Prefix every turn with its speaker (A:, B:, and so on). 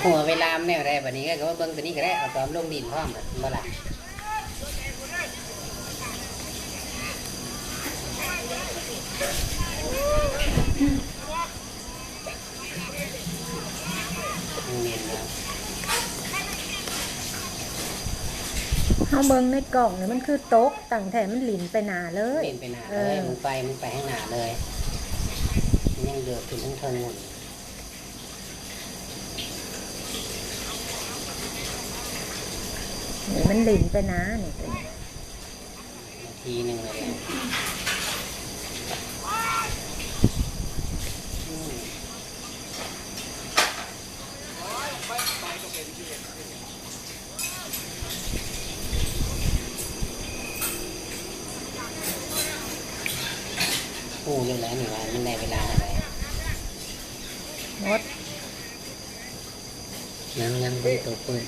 A: หัวเวลาแนวไรแบบนี้ก็ว่าเบิ้งตัวนี้ก็ได้เอาตอมลงดินพร้อมแบบบ่ล่ะเนียนแล้ว
B: เฮาเบิ่งในกล่องเนี่ยมันคือโต๊ะตั้งแต่มันหลินไปหนาเลย
A: เปลี่ยนไปหนาเลยมึงไปข้างหน้าเลยมันยังเดือดขึ้นทั้งเทิงหมด
B: นี่มันหลินไปหนานี่ตัวนี้
A: นาทีหนึ่งเลยพูดเรื่องแล้วหนึ่งวันมันได้เวลาอะไร
B: หมด
A: ยังเพิ่งตัวเปิด